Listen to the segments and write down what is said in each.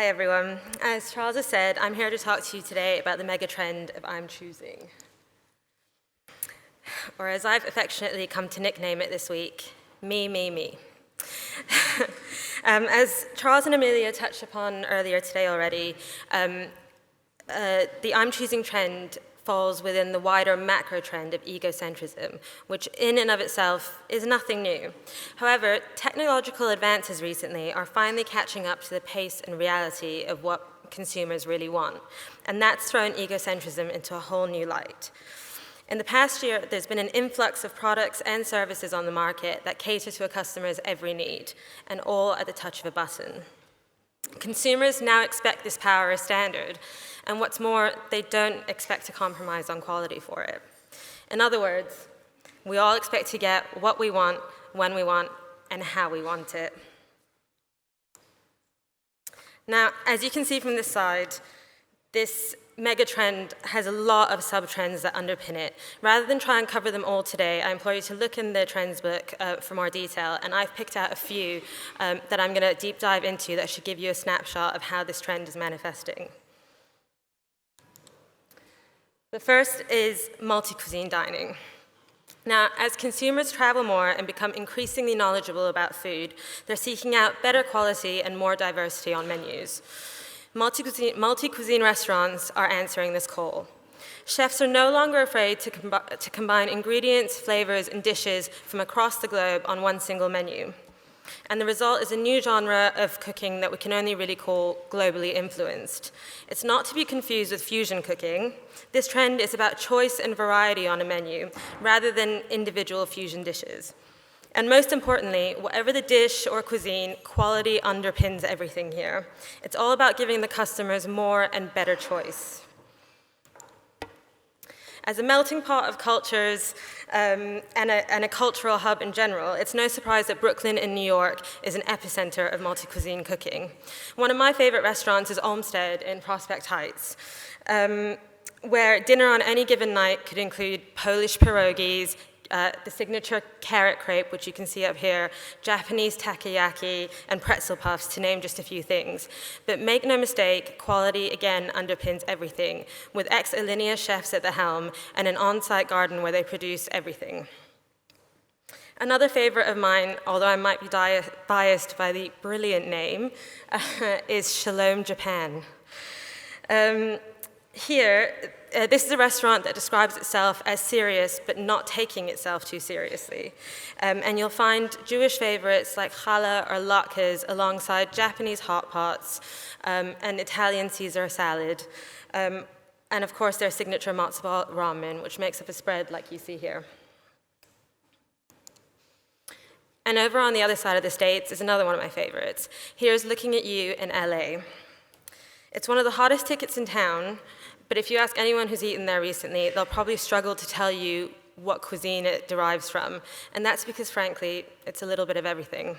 Hi everyone. As Charles has said, I'm here to talk to you today about the mega trend of I'm choosing. Or as I've affectionately come to nickname it this week, me, me, me. As Charles and Amelia touched upon earlier today already, the I'm choosing trend falls within the wider macro trend of egocentrism, which in and of itself is nothing new. However, technological advances recently are finally catching up to the pace and reality of what consumers really want, and that's thrown egocentrism into a whole new light. In the past year, there's been an influx of products and services on the market that cater to a customer's every need, and all at the touch of a button. Consumers now expect this power as standard, and what's more, they don't expect to compromise on quality for it. In other words, we all expect to get what we want, when we want, and how we want it. Now, as you can see from this side, this mega trend has a lot of sub-trends that underpin it. Rather than try and cover them all today, I implore you to look in the trends book for more detail, and I've picked out a few that I'm going to deep dive into that should give you a snapshot of how this trend is manifesting. The first is multi-cuisine dining. Now, as consumers travel more and become increasingly knowledgeable about food, they're seeking out better quality and more diversity on menus. Multi-cuisine restaurants are answering this call. Chefs are no longer afraid to combine ingredients, flavors, and dishes from across the globe on one single menu. And the result is a new genre of cooking that we can only really call globally influenced. It's not to be confused with fusion cooking. This trend is about choice and variety on a menu, rather than individual fusion dishes. And most importantly, whatever the dish or cuisine, quality underpins everything here. It's all about giving the customers more and better choice. As a melting pot of cultures and a cultural hub in general, it's no surprise that Brooklyn in New York is an epicenter of multi-cuisine cooking. One of my favorite restaurants is Olmsted in Prospect Heights, where dinner on any given night could include Polish pierogies, the signature carrot crepe, which you can see up here, Japanese takoyaki, and pretzel puffs, to name just a few things. But make no mistake, quality, again, underpins everything, with ex-Alinea chefs at the helm and an on-site garden where they produce everything. Another favorite of mine, although I might be biased by the brilliant name, is Shalom Japan. This is a restaurant that describes itself as serious, but not taking itself too seriously. And you'll find Jewish favorites like challah or latkes alongside Japanese hot pots and Italian Caesar salad. And of course, their signature matzo ball ramen, which makes up a spread like you see here. And over on the other side of the States is another one of my favorites. Here's Looking at You in LA. It's one of the hottest tickets in town, but if you ask anyone who's eaten there recently, they'll probably struggle to tell you what cuisine it derives from, and that's because, frankly, it's a little bit of everything.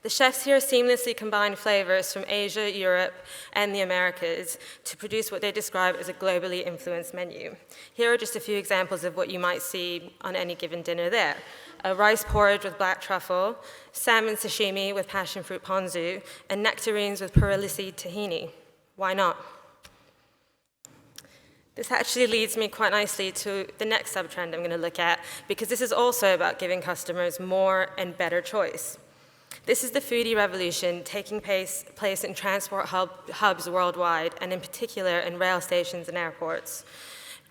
The chefs here seamlessly combine flavors from Asia, Europe, and the Americas to produce what they describe as a globally influenced menu. Here are just a few examples of what you might see on any given dinner there. A rice porridge with black truffle, salmon sashimi with passion fruit ponzu, and nectarines with perilla seed tahini. Why not? This actually leads me quite nicely to the next sub-trend I'm going to look at, because this is also about giving customers more and better choice. This is the Foodie Revolution taking place in transport hubs worldwide, and in particular in rail stations and airports.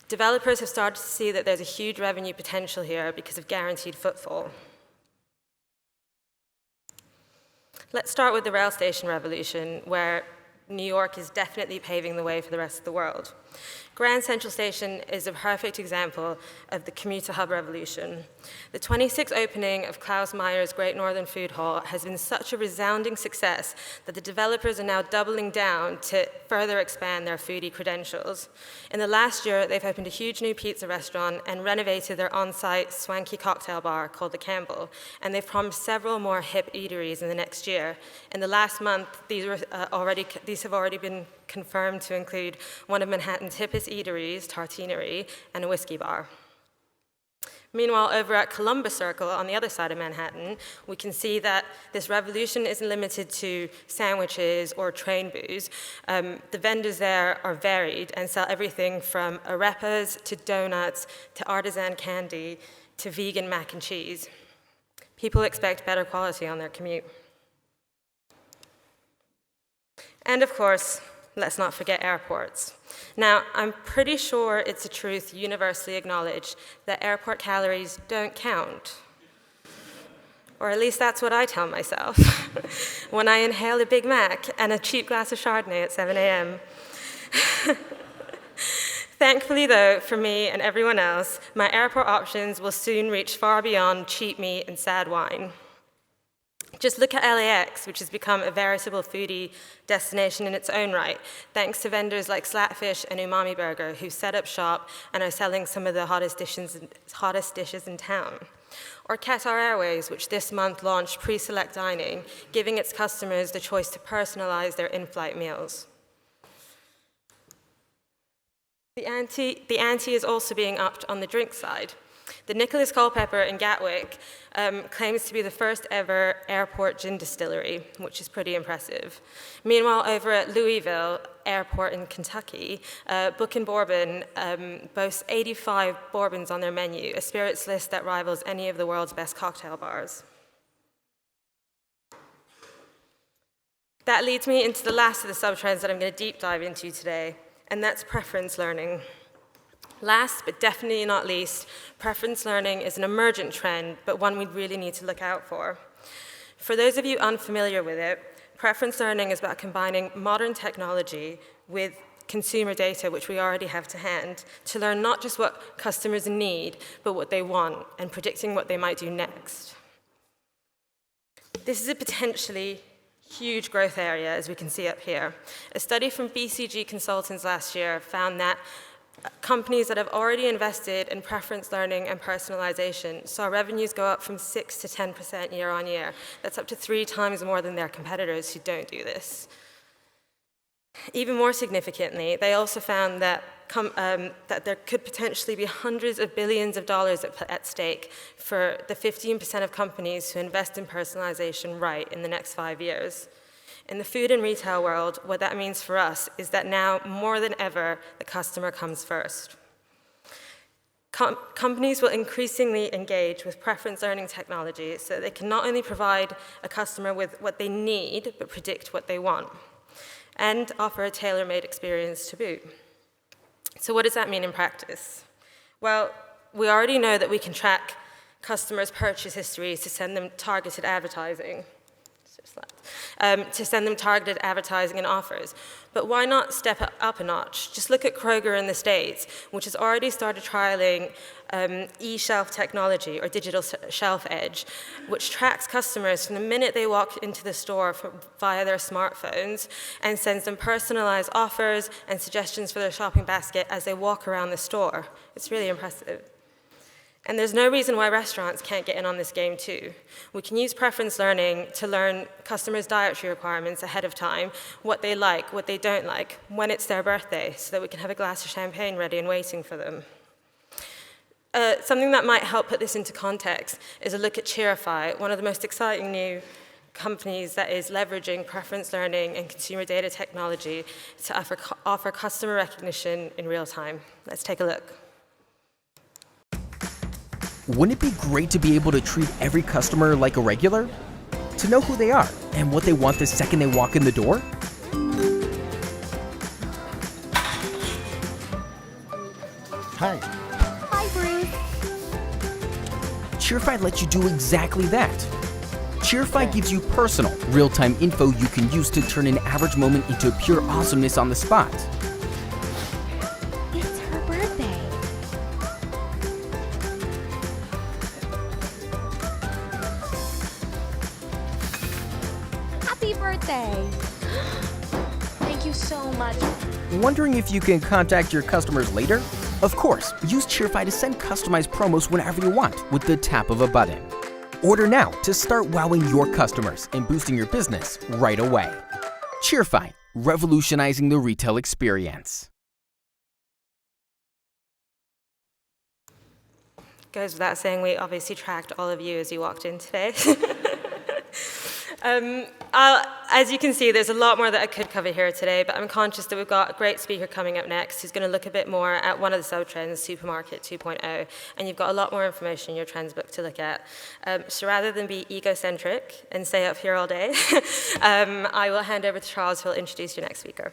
Developers have started to see that there's a huge revenue potential here because of guaranteed footfall. Let's start with the rail station revolution, where New York is definitely paving the way for the rest of the world. Grand Central Station is a perfect example of the commuter hub revolution. The 26th opening of Klaus Meyer's Great Northern Food Hall has been such a resounding success that the developers are now doubling down to further expand their foodie credentials. In the last year, they've opened a huge new pizza restaurant and renovated their on-site swanky cocktail bar called the Campbell, and they've promised several more hip eateries in the next year. In the last month, these have already been confirmed to include one of Manhattan's hippest eateries, Tartinerie, and a whiskey bar. Meanwhile, over at Columbus Circle, on the other side of Manhattan, we can see that this revolution isn't limited to sandwiches or train booze. The vendors there are varied and sell everything from arepas to donuts to artisan candy to vegan mac and cheese. People expect better quality on their commute. And of course, let's not forget airports. Now, I'm pretty sure it's a truth universally acknowledged that airport calories don't count. Or at least that's what I tell myself when I inhale a Big Mac and a cheap glass of Chardonnay at 7 a.m. Thankfully, though, for me and everyone else, my airport options will soon reach far beyond cheap meat and sad wine. Just look at LAX, which has become a veritable foodie destination in its own right, thanks to vendors like Slatfish and Umami Burger, who set up shop and are selling some of the hottest dishes in town. Or Qatar Airways, which this month launched pre-select dining, giving its customers the choice to personalize their in-flight meals. The ante is also being upped on the drink side. The Nicholas Culpeper in Gatwick claims to be the first ever airport gin distillery, which is pretty impressive. Meanwhile, over at Louisville Airport in Kentucky, Book and Bourbon boasts 85 bourbons on their menu, a spirits list that rivals any of the world's best cocktail bars. That leads me into the last of the subtrends that I'm going to deep dive into today, and that's preference learning. Last, but definitely not least, preference learning is an emergent trend, but one we really need to look out for. For those of you unfamiliar with it, preference learning is about combining modern technology with consumer data, which we already have to hand, to learn not just what customers need, but what they want, and predicting what they might do next. This is a potentially huge growth area, as we can see up here. A study from BCG Consultants last year found that companies that have already invested in preference learning and personalization saw revenues go up from 6 to 10% year on year. That's up to 3 times more than their competitors who don't do this. Even more significantly, they also found that there could potentially be hundreds of billions of dollars at stake for the 15% of companies who invest in personalization right in the next 5 years. In the food and retail world, what that means for us is that now, more than ever, the customer comes first. Companies will increasingly engage with preference learning technology so that they can not only provide a customer with what they need, but predict what they want, and offer a tailor-made experience to boot. So what does that mean in practice? Well, we already know that we can track customers' purchase histories to send them targeted advertising. And offers. But why not step up a notch? Just look at Kroger in the States, which has already started trialing e-shelf technology, or digital shelf edge, which tracks customers from the minute they walk into the store via their smartphones and sends them personalized offers and suggestions for their shopping basket as they walk around the store. It's really impressive. And there's no reason why restaurants can't get in on this game too. We can use preference learning to learn customers' dietary requirements ahead of time, what they like, what they don't like, when it's their birthday, so that we can have a glass of champagne ready and waiting for them. Something that might help put this into context is a look at Cheerify, one of the most exciting new companies that is leveraging preference learning and consumer data technology to offer customer recognition in real time. Let's take a look. Wouldn't it be great to be able to treat every customer like a regular? To know who they are and what they want the second they walk in the door? Hi. Hi, Bruce. Cheerify lets you do exactly that. Cheerify gives you personal, real-time info you can use to turn an average moment into pure awesomeness on the spot. It's her birthday. Happy birthday. Thank you so much. Wondering if you can contact your customers later? Of course, use Cheerify to send customized promos whenever you want with the tap of a button. Order now to start wowing your customers and boosting your business right away. Cheerify, revolutionizing the retail experience. goes without saying, we obviously tracked all of you as you walked in today. As you can see, there's a lot more that I could cover here today, but I'm conscious that we've got a great speaker coming up next who's going to look a bit more at one of the subtrends, Supermarket 2.0, and you've got a lot more information in your trends book to look at. So rather than be egocentric and stay up here all day, I will hand over to Charles, who will introduce your next speaker.